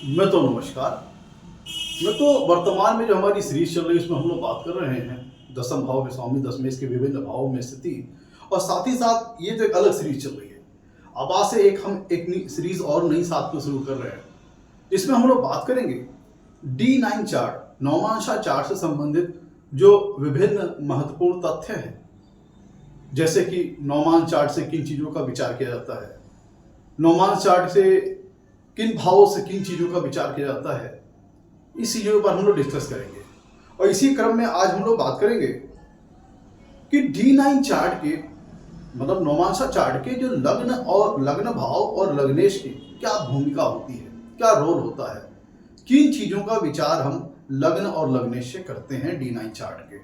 मैं तो नमस्कार। मैं तो वर्तमान में जो हमारी सीरीज चल रही है उसमें हम लोग बात कर रहे हैं दसम भाव में स्वामी दशमेश के विभिन्न भावों में स्थिति, और साथ ही साथ ये तो एक अलग सीरीज चल रही है। अब आज से एक सीरीज और नई साथ में शुरू कर रहे हैं जिसमें हम लोग बात करेंगे D9 चार्ट, नौमांशा चार्ट से संबंधित जो विभिन्न महत्वपूर्ण तथ्य हैं, जैसे कि नौमान चार्ट से किन चीज़ों का विचार किया जाता है, नौमान चार्ट से किन भावों से किन चीज़ों का विचार किया जाता है, इस चीज़ों पर हम लोग डिस्कस करेंगे। और इसी क्रम में आज हम लोग बात करेंगे कि D9 चार्ट के मतलब नौमांशा चार्ट के जो लग्न भाव और लग्नेश की क्या भूमिका होती है, क्या रोल होता है, किन चीज़ों का विचार हम लग्न और लग्नेश से करते हैं D9 चार्ट के।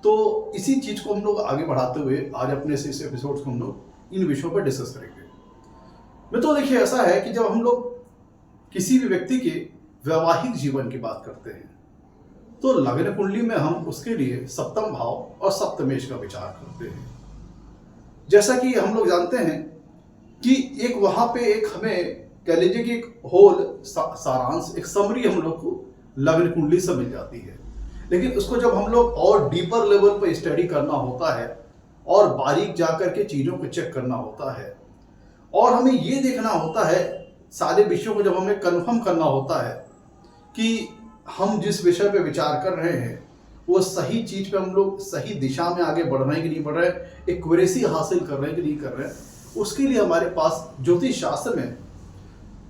तो इसी चीज़ को हम लोग आगे बढ़ाते हुए आज अपने इस एपिसोड को हम लोग इन विषयों पर डिस्कस करेंगे। मैं तो देखिए, ऐसा है कि जब हम लोग किसी भी व्यक्ति के वैवाहिक जीवन की बात करते हैं तो लग्न कुंडली में हम उसके लिए सप्तम भाव और सप्तमेश का विचार करते हैं। जैसा कि हम लोग जानते हैं कि एक वहाँ पे एक हमें कह लीजिए कि एक होल सारांश, एक समरी हम लोग को लग्न कुंडली से मिल जाती है, लेकिन उसको जब हम लोग और डीपर लेवल पर स्टडी करना होता है और बारीक जाकर के चीज़ों को चेक करना होता है और हमें ये देखना होता है, सारे विषयों को जब हमें कन्फर्म करना होता है कि हम जिस विषय पे विचार कर रहे हैं वो सही चीज़ पे हम लोग सही दिशा में आगे बढ़ रहे हैं कि नहीं बढ़ रहे हैं, एक्यूरेसी हासिल कर रहे हैं कि नहीं कर रहे हैं, उसके लिए हमारे पास ज्योतिष शास्त्र में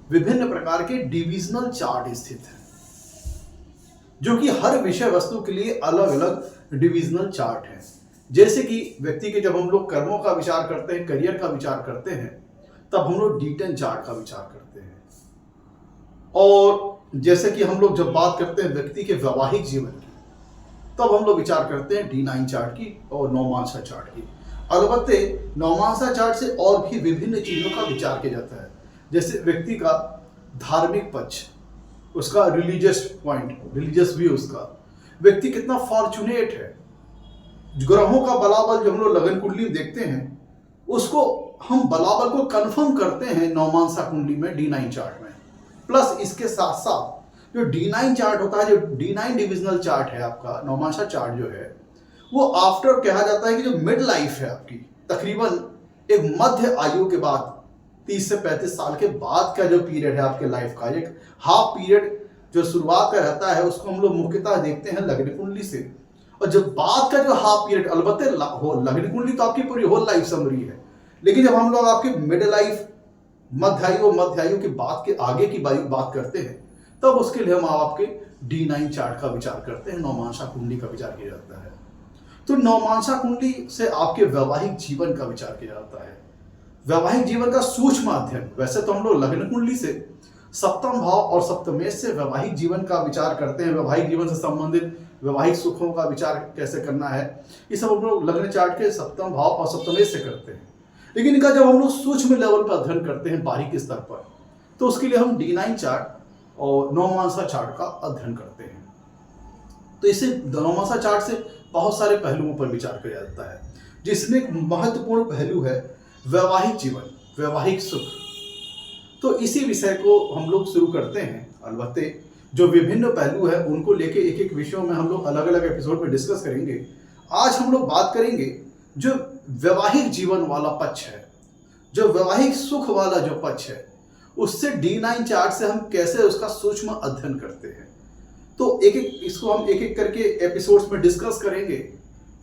विभिन्न प्रकार के डिविजनल चार्ट स्थित हैं, जो कि हर विषय वस्तु के लिए अलग अलग डिविजनल चार्ट हैं। जैसे कि व्यक्ति के जब हम लोग कर्मों का विचार करते हैं, करियर का विचार करते हैं, तब हम लोग D10 चार्ट का विचार करते हैं। और जैसे कि हम लोग जब बात करते हैं व्यक्ति के वैवाहिक जीवन की, तब हम लोग विचार करते हैं D9 चार्ट की और नौमांशा चार्ट की। अलबत्ते नौमांशा चार्ट से और भी विभिन्न चीज़ों का विचार किया जाता है, जैसे व्यक्ति का धार्मिक पक्ष, उसका रिलीजियस पॉइंट, रिलीजियस व्यू, उसका व्यक्ति कितना फॉर्चुनेट है, ग्रहों का बलाबल जो हम लोग लगन कुंडली में देखते हैं उसको हम बलाबल को कंफर्म करते हैं नौमांशा कुंडली में D9 चार्ट में। प्लस इसके साथ साथ जो D9 चार्ट होता है, जो D9 डिविजनल चार्ट है आपका, नौमांशा चार्ट जो है वो आफ्टर कहा जाता है कि जो मिड लाइफ है आपकी, तकरीबन एक मध्य आयु के बाद 30 से 35 साल के बाद का जो पीरियड है आपके लाइफ का, एक हाफ पीरियड जो शुरुआत का रहता है उसको हम लोग मुख्यतः देखते हैं लग्न कुंडली से। और जब बाद का जो हाफ पीरियड, अलबत्ते लग्न कुंडली तो आपकी पूरी होल लाइफ समरी है, लेकिन जब हम लोग आपके मिड लाइफ, मध्य आयु के बाद के आगे की बात करते हैं, तब उसके लिए हम आपके D9 चार्ट का विचार करते हैं, नौमांशा कुंडली का विचार किया जाता है। तो नौमांशा कुंडली से आपके वैवाहिक जीवन का विचार किया जाता है। वैवाहिक जीवन का सूक्ष्म अध्ययन, वैसे तो हम लोग लग्न कुंडली से सप्तम भाव और सप्तमेश से वैवाहिक जीवन का विचार करते हैं, वैवाहिक जीवन से संबंधित वैवाहिक सुखों का विचार कैसे करना है, ये सब हम लोग लग्न चार्ट के सप्तम भाव और सप्तमेश से करते हैं। लेकिन इनका जब हम लोग सूक्ष्म लेवल पर अध्ययन करते हैं, बारीक स्तर पर, तो उसके लिए हम D9 चार्ट और नौमांशा चार्ट का अध्ययन करते हैं। तो इससे नौमांशा चार्ट से बहुत सारे पहलुओं पर विचार किया जाता है, जिसमें एक महत्वपूर्ण पहलू है वैवाहिक जीवन, वैवाहिक सुख। तो इसी विषय को हम लोग शुरू करते हैं। अलबत्ते जो विभिन्न पहलू है उनको लेके एक एक विषयों में हम लोग अलग अलग एपिसोड में डिस्कस करेंगे। आज हम लोग बात करेंगे जो वैवाहिक जीवन वाला पक्ष है, जो वैवाहिक सुख वाला जो पक्ष है, उससे D9 चार्ट से हम कैसे उसका सूक्ष्म अध्ययन करते हैं। तो इसको हम एक एक करके एपिसोड्स में डिस्कस करेंगे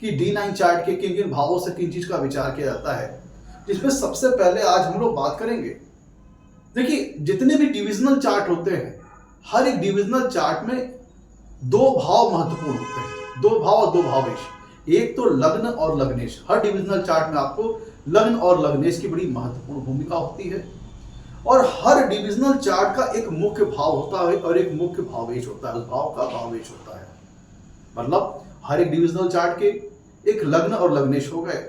कि D9 चार्ट के किन किन भावों से किन चीज का विचार किया जाता है, जिसमें सबसे पहले आज हम लोग बात करेंगे। देखिए, जितने भी डिविजनल चार्ट होते हैं, हर एक डिविजनल चार्ट में दो भाव महत्वपूर्ण होते हैं, दो भाव और दो भावेश, एक तो लग्न और लग्नेश। हर डिविजनल चार्ट में आपको लग्न और लग्नेश की बड़ी महत्वपूर्ण भूमिका होती है। और हर डिविजनल चार्ट का एक मुख्य भाव होता है और एक मुख्य भावेश होता है, उस भाव का भावेश होता है। मतलब हर एक डिविजनल चार्ट के एक लग्न और लग्नेश हो गए,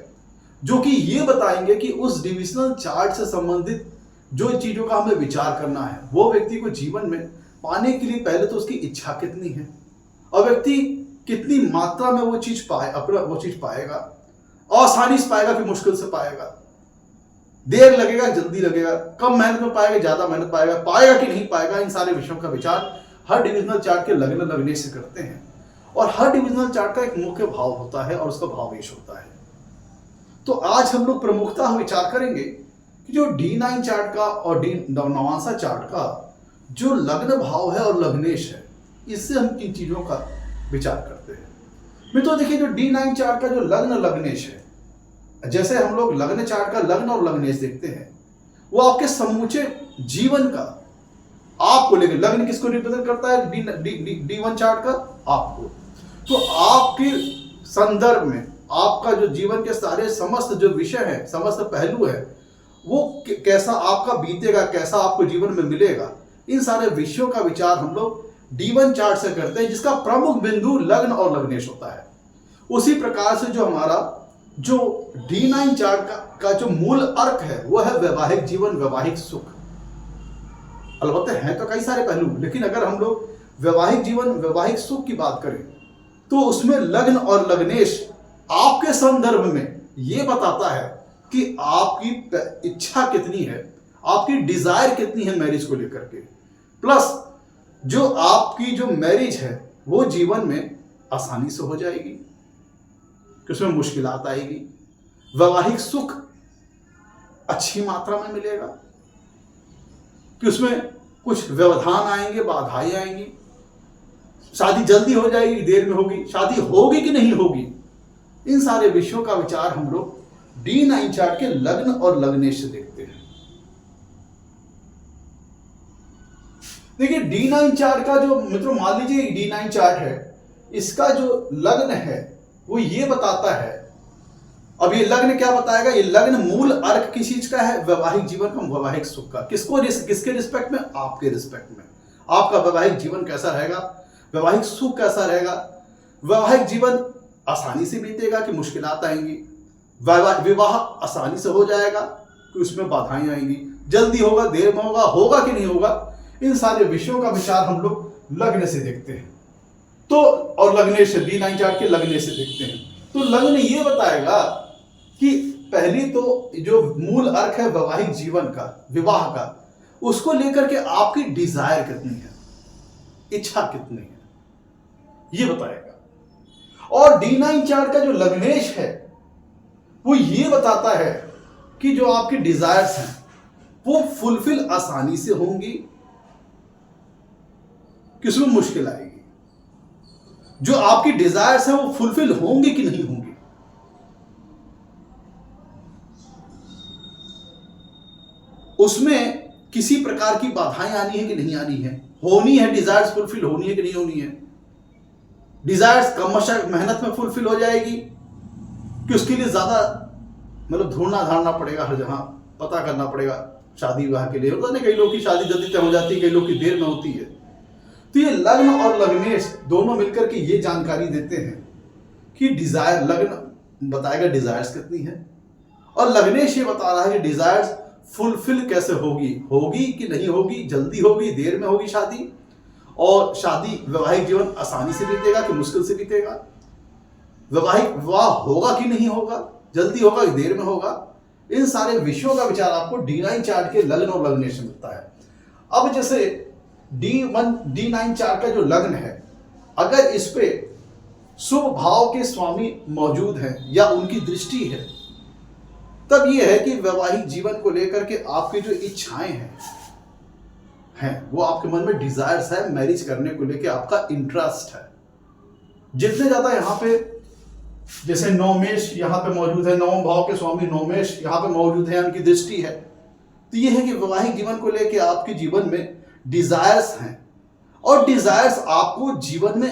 जो कि ये बताएंगे कि उस डिविजनल चार्ट से संबंधित जो चीजों का हमें विचार करना है, वो व्यक्ति को जीवन में पाने के लिए पहले तो उसकी इच्छा कितनी है और व्यक्ति कितनी मात्रा में वो चीज पाएगा, आसानी से पाएगा कि मुश्किल से पाएगा। देर लगेगा, जल्दी लगेगा, कम मेहनत में पाएगा, ज्यादा मेहनत पाएगा कि नहीं पाएगा, इन सारे विषयों का विचार हर डिविजनल चार्ट के लग्न लगने से करते हैं। और हर डिविजनल चार्ट का एक मुख्य भाव होता है और उसका भावेश होता है। तो आज हम लोग प्रमुखता विचार करेंगे कि जो D9 चार्ट का और नवांशा चार्ट का जो लग्न भाव है और लग्नेश है, इससे हम किन चीजों का विचार करते हैं। मित्रों देखिए, जो D9 चार्ट का जो लग्न लग्नेश है, जैसे हम लोग लग्न चार्ट का लग्न और लग्नेश देखते हैं, वो आपके समूचे जीवन का आपको लेकर, लग्न किसको रिप्रेजेंट करता है, D1 चार्ट का आपको, तो आपके संदर्भ में आपका जो जीवन के सारे समस्त जो विषय है, समस्त पहलू है, वो कैसा आपका बीतेगा, कैसा आपको जीवन में मिलेगा, इन सारे विषयों का विचार हम लोग D1 चार्ट से करते हैं, जिसका प्रमुख बिंदु लग्न और लग्नेश होता है। उसी प्रकार से जो हमारा जो D9 चार्ट का जो मूल अर्क है, वो है वैवाहिक जीवन, वैवाहिक सुख। अलबत्ते हैं तो कई सारे पहलू, लेकिन अगर हम लोग वैवाहिक जीवन, वैवाहिक सुख की बात करें, तो उसमें लग्न और लग्नेश आपके संदर्भ में ये बताता है कि आपकी इच्छा कितनी है, आपकी डिजायर कितनी है मैरिज को लेकर के, प्लस जो आपकी जो मैरिज है वो जीवन में आसानी से हो जाएगी कि उसमें मुश्किलात आएगी, वैवाहिक सुख अच्छी मात्रा में मिलेगा कि उसमें कुछ व्यवधान आएंगे, बाधाएं आएंगी, शादी जल्दी हो जाएगी, देर में होगी, शादी होगी कि नहीं होगी, इन सारे विषयों का विचार हम लोग D9 चार्ट के लग्न और लग्नेश से देखते हैं। देखिए, D9 चार्ट का जो मित्रों, मान लीजिए D9 चार्ट है, इसका जो लग्न है वो ये बताता है। अब ये लग्न क्या बताएगा, ये लग्न मूल अर्क किस चीज का है, वैवाहिक जीवन का, वैवाहिक सुख का। किसके रिस्पेक्ट में, आपके रिस्पेक्ट में। आपका वैवाहिक जीवन कैसा रहेगा, वैवाहिक सुख कैसा रहेगा, वैवाहिक जीवन आसानी से बीतेगा कि मुश्किलात आएंगी, विवाह आसानी से हो जाएगा कि उसमें बाधाएं आएंगी, जल्दी होगा, देर में होगा कि नहीं होगा, इन सारे विषयों का विचार हम लोग लग्न से देखते हैं। तो और लग्नेश से, D9 चार्ट के लग्न से देखते हैं। तो लग्न ये बताएगा कि पहली तो जो मूल अर्क है वैवाहिक जीवन का, विवाह का, उसको लेकर के आपकी डिजायर कितनी है, इच्छा कितनी है, ये बताएगा। और D9 चार्ट का जो लग्नेश है वो ये बताता है कि जो आपकी डिजायर्स हैं वो फुलफिल आसानी से होंगी कि उसमें मुश्किल आएगी, जो आपकी डिजायर्स हैं वो फुलफिल होंगी कि नहीं होंगी। उसमें किसी प्रकार की बाधाएं आनी है कि नहीं आनी है, होनी है, डिजायर्स फुलफिल होनी है कि नहीं होनी है, डिजायर्स कम मेहनत में फुलफिल हो जाएगी कि उसके लिए ज्यादा मतलब ढूंढना धारना पड़ेगा, हर जगह पता करना पड़ेगा शादी विवाह के लिए। होता नहीं, कई लोग की शादी जल्दी तय हो जाती है, कई लोग की देर में होती है। तो ये लग्न और लग्नेश दोनों मिलकर के ये जानकारी देते हैं कि डिजायर, लग्न बताएगा डिजायर्स कितनी है और लग्नेश ये बता रहा है कि डिजायर्स फुलफिल कैसे होगी कि नहीं होगी, जल्दी होगी, देर में होगी शादी, और शादी वैवाहिक जीवन आसानी से बीतेगा कि मुश्किल से बीतेगा, विवाह होगा कि नहीं होगा, जल्दी होगा कि देर में होगा। इन सारे विषयों का विचार आपको D9 चार्ट के लग्न और लग्नेश में मिलता है। अब जैसे D9 चार्ट का जो लग्न है, अगर इस पे शुभ भाव के स्वामी मौजूद हैं या उनकी दृष्टि है, तब यह है कि वैवाहिक जीवन को लेकर के आपकी जो इच्छाएं हैं वो आपके मन में डिजायर्स है, मैरिज करने को लेकर आपका इंटरेस्ट है। जितने ज्यादा यहाँ पे जैसे नवमेश यहाँ पे मौजूद है, नवम भाव के स्वामी नवमेश यहाँ पे मौजूद है, उनकी दृष्टि है, तो ये है कि वैवाहिक जीवन को लेकर आपके जीवन में डिजायर्स हैं और डिजायर्स आपको जीवन में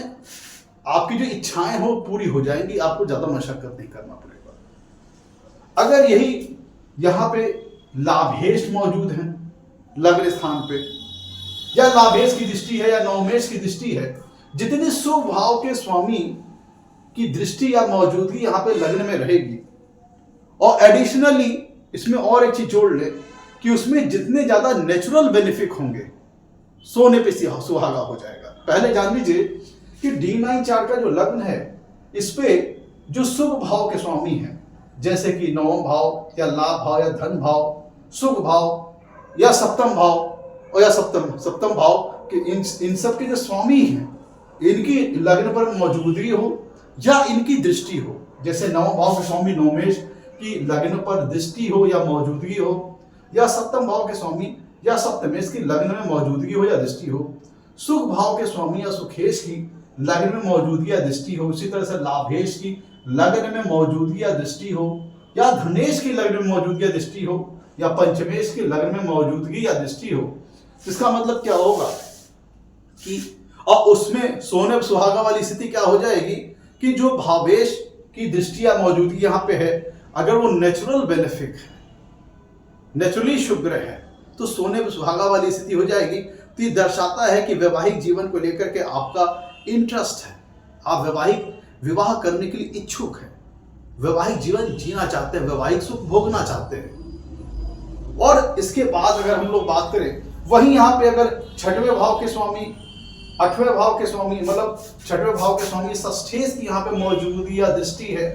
आपकी जो इच्छाएं हो पूरी हो जाएंगी, आपको ज्यादा मशक्कत नहीं करना पड़ेगा। अगर यही यहाँ पे लाभेश मौजूद हैं लग्न स्थान पे, या लाभेश की दृष्टि है या नवमेश की दृष्टि है, जितनी शुभ भाव के स्वामी की दृष्टि या मौजूदगी यहाँ पे लग्न में रहेगी, और एडिशनली इसमें और एक चीज जोड़ ले कि उसमें जितने ज्यादा नेचुरल बेनिफिट होंगे, सोने पे सुहागा हो जाएगा। पहले जान लीजिए कि D9 चार्ट का जो लग्न है, इस पे जो शुभ भाव के स्वामी हैं, जैसे कि नवम भाव या लाभ भाव या धन भाव सुख भाव या सप्तम भाव और या सप्तम भाव के इन सब के जो स्वामी हैं, इनकी लग्न पर मौजूदगी हो या इनकी दृष्टि हो, जैसे नवम भाव के स्वामी नवमेश की लग्न पर दृष्टि हो या मौजूदगी हो, या सप्तम भाव के स्वामी या सप्तमेश की लग्न में मौजूदगी हो या दृष्टि हो, सुख भाव के स्वामी या सुखेश की लग्न में मौजूदगी या दृष्टि हो, इसी तरह से लाभेश की लग्न में मौजूदगी या दृष्टि हो, या धनेश की लग्न में मौजूदगी या दृष्टि हो, या पंचमेश की लग्न में मौजूदगी या दृष्टि हो। इसका मतलब क्या होगा कि और उसमें सोने सुहागा वाली स्थिति क्या हो जाएगी कि जो भावेश की दृष्टि या मौजूदगी यहाँ पे है, अगर वो नेचुरल बेनिफिक है, नेचुरली शुभ ग्रह है, तो सोने सुहागा वाली स्थिति हो जाएगी। तो ये दर्शाता है कि वैवाहिक जीवन को लेकर के आपका इंटरेस्ट है, आप विवाह करने के लिए इच्छुक हैं, वैवाहिक जीवन जीना चाहते हैं, वैवाहिक सुख भोगना चाहते हैं। और इसके बाद अगर हम लोग बात करें, वहीं यहाँ पे अगर छठवें भाव के स्वामी, आठवें भाव के स्वामी, मतलब छठवें भाव के स्वामी षष्ठेश की यहाँ पे मौजूदगी या दृष्टि है,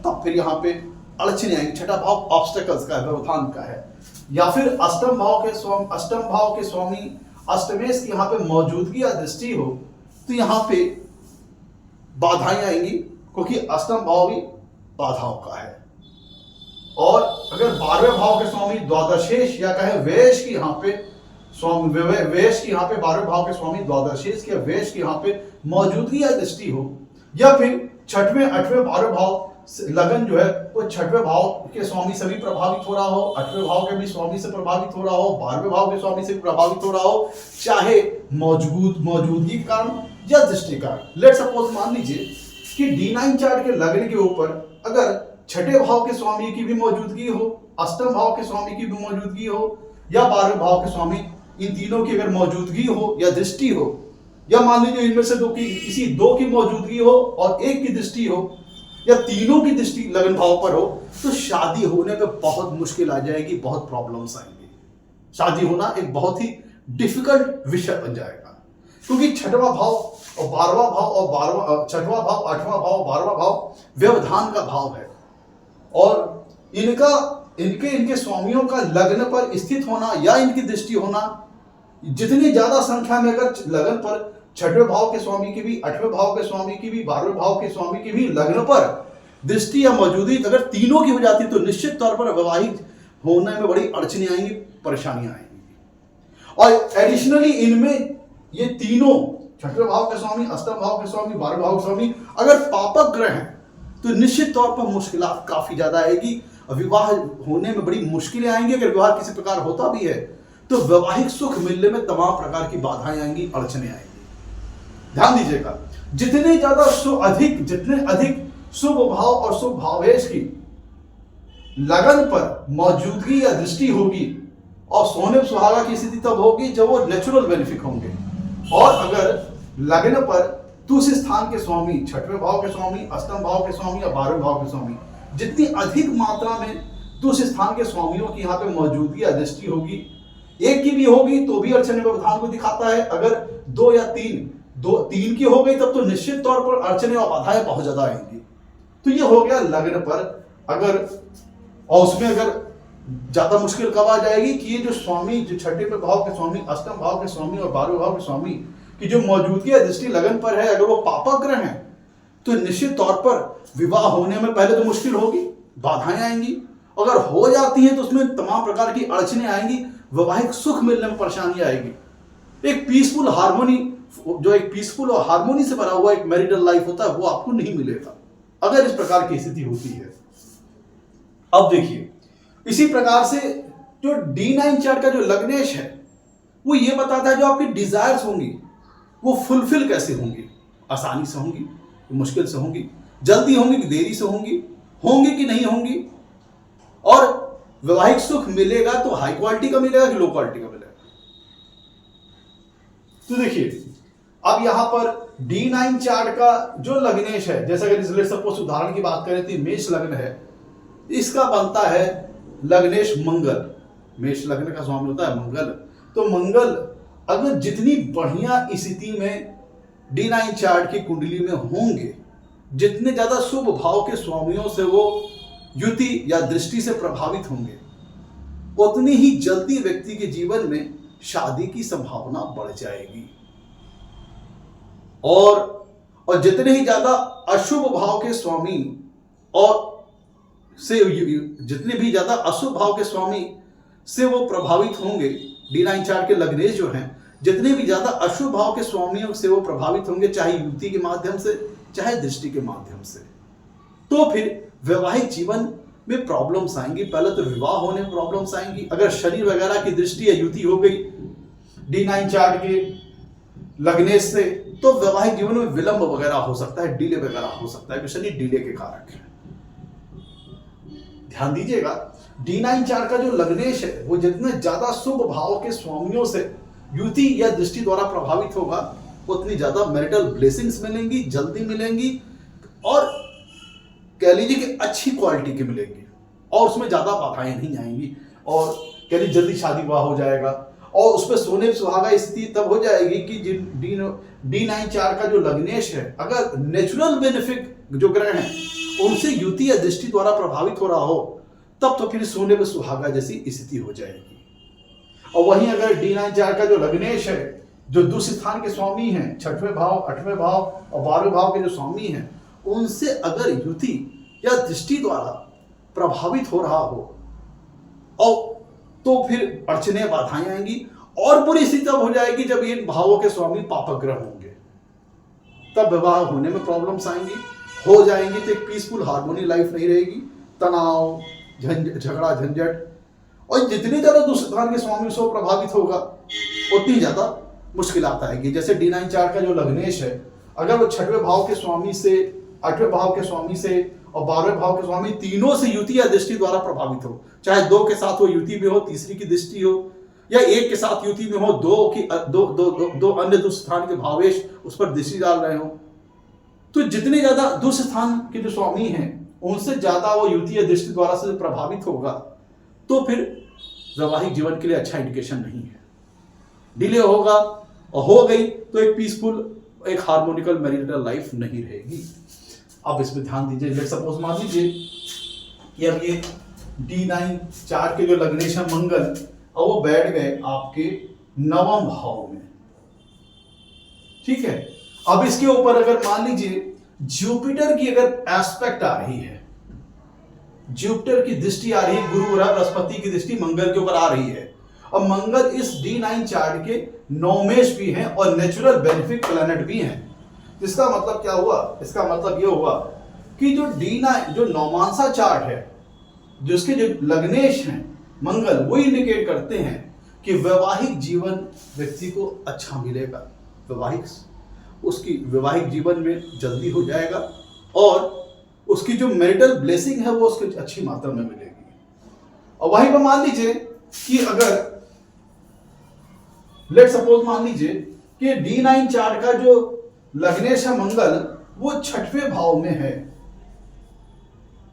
तब फिर यहाँ पे अड़चने आएंगी। छठा भाव ऑब्स्टेकल्स का है, व्यवधान का है। या फिर अष्टम भाव के स्वामी अष्टमेश की यहाँ पे मौजूदगी या दृष्टि हो, तो यहाँ पे बाधाएं आएंगी, क्योंकि अष्टम भाव भी बाधाओं का है। और अगर 12वें भाव के स्वामी द्वादशेश या कहे वेश की यहाँ पे स्वामी, वेश की यहाँ पे 12वें भाव के स्वामी द्वादशेश के वेश की यहाँ पे मौजूदगी या दृष्टि हो, या फिर छठवें, आठवें, 12वें भाव लगन जो है वो छठवें भाव के स्वामी से भी प्रभावित हो रहा हो, आठवें भाव के भी स्वामी से प्रभावित हो रहा हो, 12वें भाव के स्वामी से भी प्रभावित हो रहा हो, चाहे मौजूदगी के कारण या दृष्टि कारण। लेट सपोज मान लीजिए कि D9 चार्ट के लगन के ऊपर अगर छठे भाव के स्वामी की भी मौजूदगी हो, अष्टम भाव के स्वामी की भी मौजूदगी हो, या 12वें भाव के स्वामी, इन तीनों की अगर मौजूदगी हो या दृष्टि हो, या मान लीजिए इनमें से किसी दो की मौजूदगी हो और एक की दृष्टि हो, या तीनों की दृष्टि लगन भाव पर हो, तो शादी होने पे बहुत मुश्किल आ जाएगी, बहुत प्रॉब्लम्स आएंगी। शादी होना एक बहुत ही डिफिकल्ट विषय बन जाएगा, क्योंकि छठवां भाव और 12वां भाव और छठवां भाव, 8वां भाव, 12वां भाव व्यवधान का भाव है। और इनके स्वामियों का लग्न पर स्थित होना या इनकी दृष्टि होना, जितनी ज्यादा संख्या में अगर लगन पर छठवें भाव के स्वामी की भी, आठवें भाव के स्वामी की भी, 12वें भाव के स्वामी की भी लग्न पर दृष्टि या मौजूदगी अगर तीनों की हो जाती तो निश्चित तौर पर वैवाहिक होने में बड़ी अड़चने आएंगी, परेशानियां आएंगी। और एडिशनली इनमें ये तीनों छठवें भाव के स्वामी, अष्टम भाव के स्वामी, 12वें भाव के स्वामी अगर पापक ग्रह हैं, तो निश्चित तौर पर मुश्किलात काफी ज्यादा आएगी, विवाह होने में बड़ी मुश्किलें आएंगी। अगर विवाह किसी प्रकार होता भी है तो वैवाहिक सुख मिलने में तमाम प्रकार की बाधाएं आएंगी, अड़चने आएंगी। ध्यान दीजिएगा, जितने अधिक शुभ भाव और शुभ भावेश की लगन पर मौजूदगी या दृष्टि होगी, और सोने सुहागा की स्थिति तब होगी जब वो नेचुरल बेनिफिक होंगे। और अगर लगन पर तुलसी स्थान के स्वामी, छठवें भाव के स्वामी, अष्टम भाव के स्वामी या 12वें भाव के स्वामी, जितनी अधिक मात्रा में तुलसी स्थान के स्वामियों की यहाँ पे मौजूदगी या दृष्टि होगी, एक की भी होगी तो भी अड़चने व्यवधान को दिखाता है। अगर दो या तीन की हो गई तब तो निश्चित तौर पर अड़चने और बाधाएं बहुत ज्यादा आएंगी। तो ये हो गया लग्न पर अगर, और उसमें अगर ज्यादा मुश्किल कब आ जाएगी कि ये जो स्वामी, जो छठे भाव के स्वामी, अष्टम भाव के स्वामी और 12वें भाव के स्वामी की जो मौजूदगी या दृष्टि लगन पर है, अगर वो पापक ग्रह हैं, तो निश्चित तौर पर विवाह होने में पहले तो मुश्किल होगी, बाधाएं आएंगी। अगर हो जाती हैं तो उसमें तमाम प्रकार की अड़चने आएंगी, वैवाहिक सुख मिलने में परेशानी आएगी। एक पीसफुल और हार्मोनी से भरा हुआ एक मैरिटल लाइफ होता है, वो आपको नहीं मिलेगा अगर इस प्रकार की स्थिति होती है। अब देखिए, इसी प्रकार से जो D9 चार्ट का जो लग्नेश है, वो ये बताता है जो आपकी डिजायर्स होंगी वो फुलफिल कैसे होंगी, आसानी से होंगी, मुश्किल से होंगी, जल्दी होंगी कि देरी से होंगी कि नहीं होंगी, और वैवाहिक सुख मिलेगा तो हाई क्वालिटी का मिलेगा कि लो क्वालिटी का मिलेगा। तो देखिए, अब यहां पर D9 चार्ट का जो लग्नेश है, जैसा कि सपोज उदाहरण की बात करें तो मेष लग्न है, इसका बनता है लग्नेश मंगल। मेष लग्न का स्वामी होता है मंगल। तो मंगल अगर जितनी बढ़िया स्थिति में D9 चार्ट की कुंडली में होंगे, जितने ज्यादा शुभ भाव के स्वामियों से वो युति या दृष्टि से प्रभावित होंगे, उतनी ही जल्दी व्यक्ति के जीवन में शादी की संभावना बढ़ जाएगी। और जितने ही ज्यादा अशुभ भाव के स्वामी और से जितने भी ज्यादा अशुभ भाव के स्वामी से वो प्रभावित होंगे, D9 चार्ट के लग्नेश जो हैं, जितने भी ज्यादा अशुभ भाव के स्वामियों से वो प्रभावित होंगे, चाहे युति के माध्यम से चाहे दृष्टि के माध्यम से, तो फिर वैवाहिक जीवन में प्रॉब्लम्स आएंगी। पहले तो विवाह होने में प्रॉब्लम्स आएंगी। अगर शनि वगैरह की दृष्टि या युति हो गई D9 चार्ट के लग्नेश से, तो वैवाहिक जीवन में विलंब वगैरह हो सकता है, डिले वगैरह हो सकता है, शनि डिले के कारक है। ध्यान दीजिएगा, D9 चार्ट का जो लग्नेश है वो जितने ज्यादा शुभ भाव के स्वामियों से युति या दृष्टि द्वारा प्रभावित होगा, उतनी ज्यादा मैरिटल ब्लेसिंग्स मिलेंगी, जल्दी मिलेंगी, और कह लीजिए कि अच्छी क्वालिटी की मिलेंगी, और उसमें ज्यादा बाधाएं नहीं आएंगी, और कह लीजिए जल्दी शादी विवाह हो जाएगा। और उस पर सोने सुहागा स्थिति तब हो जाएगी कि जिन D9 चार्ट का जो लग्नेश है, अगर नेचुरल बेनिफिट जो ग्रह हैं उनसे युति या दृष्टि द्वारा प्रभावित हो रहा हो, तब तो फिर सोने पे सुहागा जैसी स्थिति हो जाएगी। और वहीं अगर D9 चार्ट का जो लग्नेश है, जो दुष्ट स्थान के स्वामी हैं, 6वें भाव, 8वें भाव और 12वें भाव के जो स्वामी हैं, उनसे अगर युति या दृष्टि द्वारा प्रभावित हो रहा हो, और तो फिर अड़चने बाधाएं आएंगी। और बुरी स्थिति तब हो जाएगी जब इन भावों के स्वामी पापग्रह होंगे, तब विवाह होने में प्रॉब्लम्स आएंगी, हो जाएंगी, तो एक पीसफुल हार्मोनी लाइफ नहीं रहेगी, तनाव, झगड़ा, झंझट, और जितनी ज्यादा दुष्ट स्थान के स्वामी से प्रभावित होगा उतनी ज्यादा मुश्किलात आएगी। जैसे D9 चार्ट का जो लग्नेश है, अगर वो 6वें भाव के स्वामी से, 8वें भाव के स्वामी से और 12वें भाव के स्वामी तीनों से युति या दृष्टि द्वारा प्रभावित हो, चाहे 2 के साथ वो युति में हो, तीसरी की दृष्टि हो, या 1 के साथ युति में हो, दो अन्य दुष्ट स्थान के भावेश उस पर दृष्टि डाल रहे हो, तो जितने ज्यादा दुष्ट स्थान के जो स्वामी हैं उनसे ज्यादा वो युति या दृष्टि द्वारा से प्रभावित होगा, तो फिर वैवाहिक जीवन के लिए अच्छा इंडिकेशन नहीं है, डिले होगा, और हो गई तो एक पीसफुल, एक हार्मोनिकल मैरिटल लाइफ नहीं रहेगी। अब इस पे ध्यान दीजिए। लेट्स सपोज मान लीजिए कि अब ये D9 चार्ट के जो लग्नेश है मंगल, और वो बैठ गए आपके 9वें भाव में, ठीक है। अब इसके ऊपर अगर मान लीजिए जुपिटर की अगर एस्पेक्ट आ रही है, जुपिटर की दृष्टि आ रही है, गुरु ग्रह बृहस्पति की दृष्टि मंगल के ऊपर आ रही है, और मंगल इस D9 चार्ट के नौमेश भी हैं और नेचुरल बेनिफिट प्लैनेट भी हैं। इसका मतलब क्या हुआ? इसका मतलब यह हुआ कि जो D9 जो नौमांसा चार्ट है, जिसके जो लग्नेश हैं मंगल, वो इंडिकेट करते हैं कि वैवाहिक जीवन व्यक्ति को अच्छा मिलेगा, उसकी वैवाहिक जीवन में जल्दी हो जाएगा, और उसकी जो मैरिटल ब्लेसिंग है वो उसको अच्छी मात्रा में मिलेगी। और वहीं पर मान लीजिए कि अगर लेट सपोज मान लीजिए कि D9 चार्ट का जो लग्नेश है मंगल, वो 6वें भाव में है,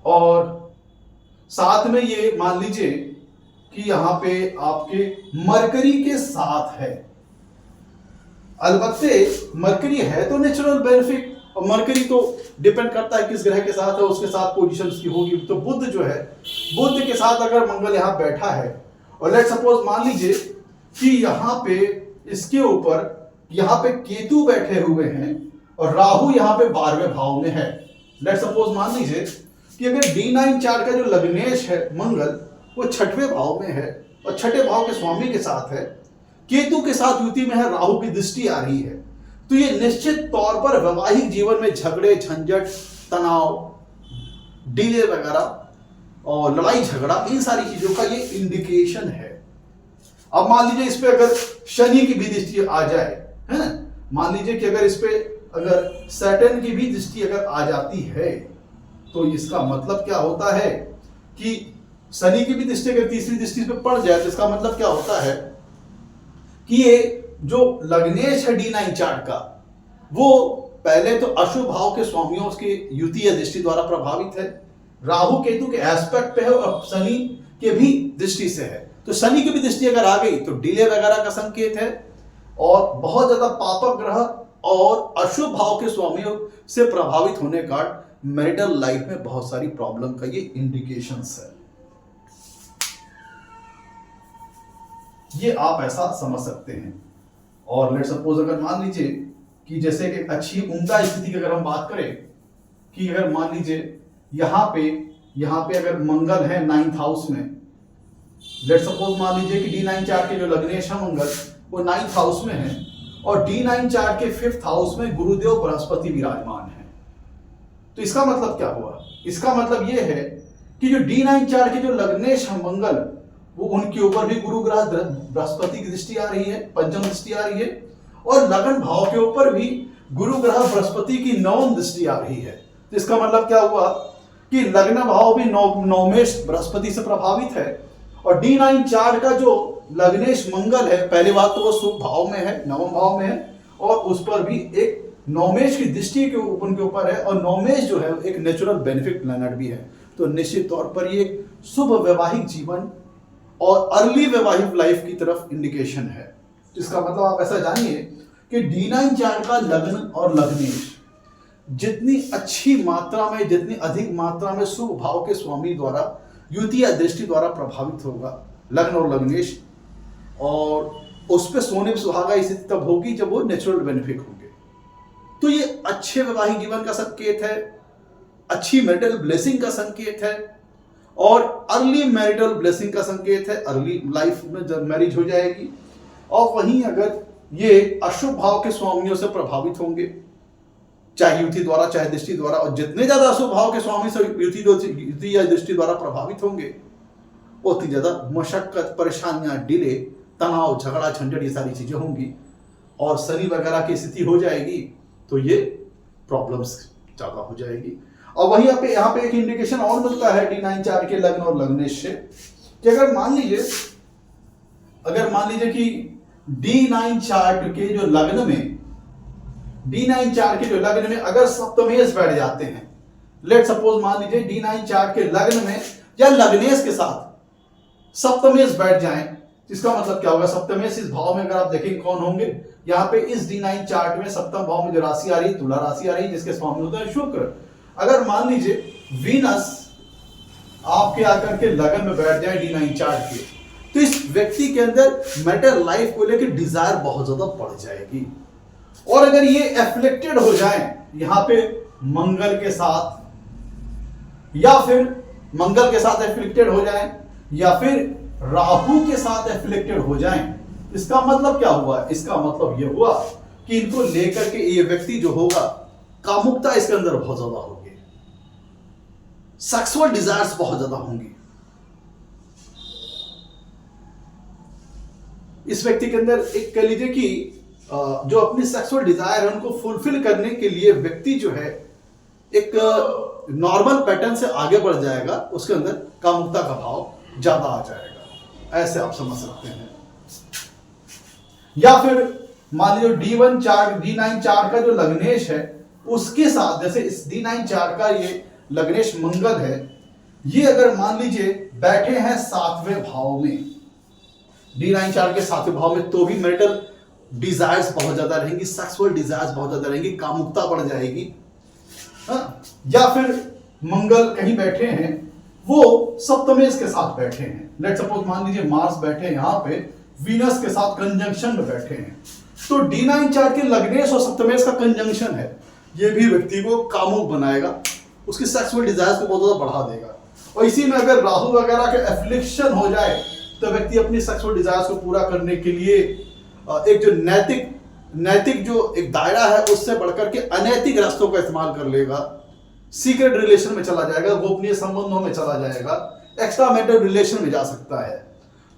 और साथ में ये मान लीजिए कि यहां पे आपके मरकरी के साथ है। अलबत्ते मरकरी है तो नेचुरल बेनिफिट, और मरकरी तो डिपेंड करता है किस ग्रह के साथ है, उसके साथ पोजीशन उसकी होगी। तो बुध जो है, बुध के साथ अगर मंगल यहां बैठा है, और लेट सपोज मान लीजिए कि यहां पे इसके ऊपर यहां पे केतु बैठे हुए हैं और राहु यहां पे 12वें भाव में है। लेट सपोज मान लीजिए कि अगर D9 चार्ट का जो लग्नेश है मंगल, वो 6वें भाव में है और 6ठे भाव के स्वामी के साथ है, केतु के साथ युति में है, राहु की दृष्टि आ रही है, तो ये निश्चित तौर पर वैवाहिक जीवन में झगड़े, झंझट, तनाव, डिले वगैरह और लड़ाई झगड़ा, इन सारी चीजों का ये इंडिकेशन है। अब मान लीजिए इस पे अगर शनि की भी दृष्टि आ जाए, है ना, मान लीजिए कि अगर इस पे अगर सैटर्न की भी दृष्टि अगर आ जाती है, तो इसका मतलब क्या होता है कि शनि की भी दृष्टि अगर तीसरी दृष्टि पे पड़ जाए, तो इसका मतलब क्या होता है कि ये जो लग्नेश है D9 चार्ट का, वो पहले तो अशुभ भाव के स्वामियों के युति या दृष्टि द्वारा प्रभावित है, राहु केतु के एस्पेक्ट पे है, और शनि के भी दृष्टि से है। तो शनि की भी दृष्टि अगर आ गई तो डिले वगैरह का संकेत है, और बहुत ज्यादा पापक ग्रह और अशुभ भाव के स्वामियों से प्रभावित होने का मैरिटल लाइफ में बहुत सारी प्रॉब्लम का ये इंडिकेशंस है। ये आप ऐसा समझ सकते हैं। और लेट्स सपोज अगर मान लीजिए कि जैसे कि अच्छी उम्दा स्थिति की अगर हम बात करें कि अगर मान लीजिए यहाँ पे अगर मंगल है 9th हाउस में, लेट सपोज मान लीजिए कि D9 चार्ट के जो लग्नेश है मंगल वो 9th हाउस में है और D9 चार्ट के 5th हाउस में गुरुदेव बृहस्पति विराजमान है। तो इसका मतलब क्या हुआ? इसका मतलब ये है कि जो D9 चार्ट के जो लग्नेश है मंगल, वो उनके ऊपर भी गुरु ग्रह बृहस्पति की दृष्टि आ रही है, पंचम दृष्टि आ रही है, और लगन भाव के ऊपर भी गुरु ग्रह बृहस्पति की नवम दृष्टि आ रही है। तो इसका मतलब क्या हुआ कि लग्न भाव भी नवमेश बृहस्पति से प्रभावित है और D9 चार्ट का जो लग्नेश मंगल है, पहली बात तो वो शुभ भाव में है, नवम भाव में है, और उस पर भी एक नवमेश की दृष्टि के उनके ऊपर है, और नवमेश जो है एक नेचुरल बेनिफिट प्लैनेट भी है। तो निश्चित तौर पर ये शुभ वैवाहिक जीवन और अर्ली वैवाहिक लाइफ की तरफ इंडिकेशन है। इसका मतलब आप ऐसा जानिए कि D9 चार्ट का लग्न और लग्नेश जितनी अच्छी मात्रा में, जितनी अधिक मात्रा में शुभ भाव के स्वामी द्वारा युति या दृष्टि द्वारा प्रभावित होगा लग्न और लग्नेश, और उस पर सोने पर सुहागा स्थिति तब होगी जब वो नेचुरल बेनिफिट होंगे। तो ये अच्छे वैवाहिक जीवन का संकेत है, अच्छी मैरिटल ब्लेसिंग का संकेत है, और अर्ली मैरिटल ब्लेसिंग का संकेत है, अर्ली लाइफ में जब मैरिज हो जाएगी। और वहीं अगर ये अशुभ भाव के स्वामियों से प्रभावित होंगे, चाहे युति द्वारा चाहे दृष्टि द्वारा, और जितने ज्यादा अशुभ भाव के स्वामी से युति या दृष्टि द्वारा प्रभावित होंगे उतनी ज्यादा मशक्कत, परेशानियां, डिले, तनाव, झगड़ा, झंझट, ये सारी चीजें होंगी और शनि वगैरह की स्थिति हो जाएगी, तो ये प्रॉब्लम्स ज्यादा हो जाएगी। और वहीं यहाँ पे एक इंडिकेशन और मिलता है D9 चार्ट के लग्न और लग्नेश से कि अगर मान लीजिए कि D9 चार्ट के जो लग्न में अगर सप्तमेश बैठ जाते हैं, लेट सपोज मान लीजिए D9 चार्ट के लग्न में या लग्नेश के साथ सप्तमेश बैठ जाएं, इसका मतलब क्या होगा? सप्तमेश इस भाव में अगर आप देखेंगे कौन होंगे, यहाँ पे इस D9 चार्ट में सप्तम भाव में जो राशि आ रही है तुला राशि आ रही है, जिसके स्वामी होता है शुक्र। अगर मान लीजिए वीनस आपके आकर के लगन में बैठ जाए D9 चार्ट के, तो इस व्यक्ति के अंदर मैटर लाइफ को लेकर डिजायर बहुत ज्यादा बढ़ जाएगी। और अगर ये एफ्लिक्टेड हो जाए यहां पे मंगल के साथ, या फिर मंगल के साथ एफ्लिक्टेड हो जाए, या फिर राहु के साथ एफ्लिक्टेड हो जाए, इसका मतलब क्या हुआ? इसका मतलब यह हुआ कि इनको लेकर के ये व्यक्ति जो होगा, कामुकता इसके अंदर बहुत ज्यादा होगी, सेक्सुअल डिजायर्स बहुत ज्यादा होंगी। इस व्यक्ति के अंदर एक कह लीजिए कि जो अपनी सेक्सुअल डिजायर है उनको फुलफिल करने के लिए व्यक्ति जो है एक नॉर्मल पैटर्न से आगे बढ़ जाएगा, उसके अंदर कामुकता का भाव ज्यादा आ जाएगा, ऐसे आप समझ सकते हैं। या फिर मान लीजिए D9 चार्ट का जो लग्नेश है उसके साथ, जैसे इस D9 चार्ट का ये लग्नेश मंगल है, ये अगर मान लीजिए बैठे हैं 7वें भाव में, D9 चार्ट के 7वें भाव में, तो भी मैरिटल डिजायर्स बहुत ज्यादा रहेंगी, सेक्सुअल डिजायर्स बहुत ज्यादा रहेंगी, कामुकता बढ़ जाएगी। या फिर मंगल कहीं बैठे हैं, वो सप्तमेश के साथ बैठे हैं, लेट सपोज मान लीजिए मार्स बैठे हैं यहाँ पे वीनस के साथ कंजंक्शन में बैठे हैं, तो D9 चार्ट के लग्नेश और सप्तमेश का कंजंक्शन है, ये भी व्यक्ति को कामुक बनाएगा, उसकी सेक्सुअल डिजायर्स को बहुत ज्यादा बढ़ा देगा। और इसी में अगर राहु वगैरह के एफ्लिक्शन हो जाए तो व्यक्ति अपनी सेक्सुअल डिजायर्स को पूरा करने के लिए एक जो नैतिक जो एक दायरा है उससे बढ़कर के अनैतिक रास्तों का इस्तेमाल कर लेगा, सीक्रेट रिलेशन में चला जाएगा, गोपनीय संबंधों में चला जाएगा, एक्स्ट्रा मैरिटल रिलेशन में जा सकता है।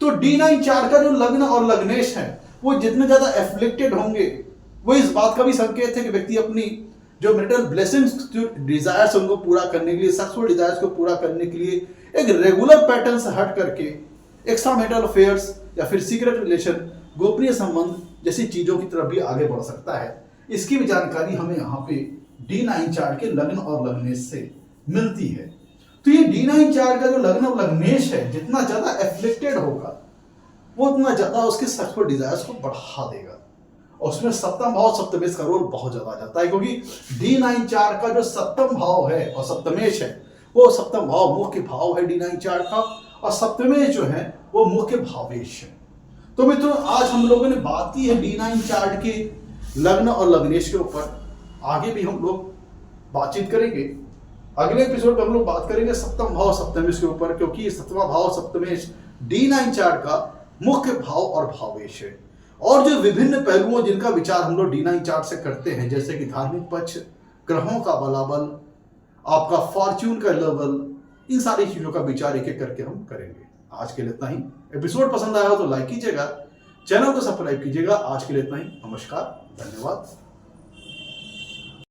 तो D9 चार्ट का जो लग्न और लग्नेश है वो जितने ज्यादा एफ्लिक्टेड होंगे, वो इस बात का भी संकेत है कि व्यक्ति अपनी जो मैरिटल ब्लेसिंग्स, जो डिजायर्स उनको पूरा करने के लिए, सेक्सुअल डिजायर्स को पूरा करने के लिए एक रेगुलर पैटर्न से हट करके एक्स्ट्रा मैरिटल अफेयर्स या फिर सीक्रेट रिलेशन, गोपनीय संबंध जैसी चीजों की तरफ भी आगे बढ़ सकता है। इसकी भी जानकारी हमें यहाँ पे D9 चार्ट के लग्न और लग्नेश से मिलती है। तो ये D9 चार्ट का जो लग्न और लग्नेश है जितना ज्यादा एफ्लिक्टेड होगा वो उतना ज्यादा उसके सेक्सुअल डिजायर्स को बढ़ा देगा, और उसमें सप्तम भाव सप्तमेश का रोल बहुत ज्यादा आ जाता है, क्योंकि D9 चार्ट का जो सप्तम भाव है और सप्तमेश है वो सप्तम भाव मुख्य भाव है D9 चार्ट का, और सप्तमेश जो है वो मुख्य भावेश है। तो मित्रों आज हम लोगों ने बात की है D9 चार्ट के लग्न और लग्नेश के ऊपर। आगे भी हम लोग बातचीत करेंगे। अगले एपिसोड में हम लोग बात करेंगे सप्तम भाव सप्तमेश के ऊपर, क्योंकि ये सप्तमा भाव सप्तमेश D9 चार्ट का मुख्य भाव और भावेश है। और जो विभिन्न पहलुओं जिनका विचार हम लोग D9 चार्ट से करते हैं, जैसे कि धार्मिक पक्ष, ग्रहों का बलाबल, आपका फॉर्च्यून का लेवल, इन सारी चीजों का विचार एक एक करके हम करेंगे। आज के लिए इतना ही। एपिसोड पसंद आया हो तो लाइक कीजिएगा, चैनल को सब्सक्राइब कीजिएगा। आज के लिए इतना ही। नमस्कार, धन्यवाद।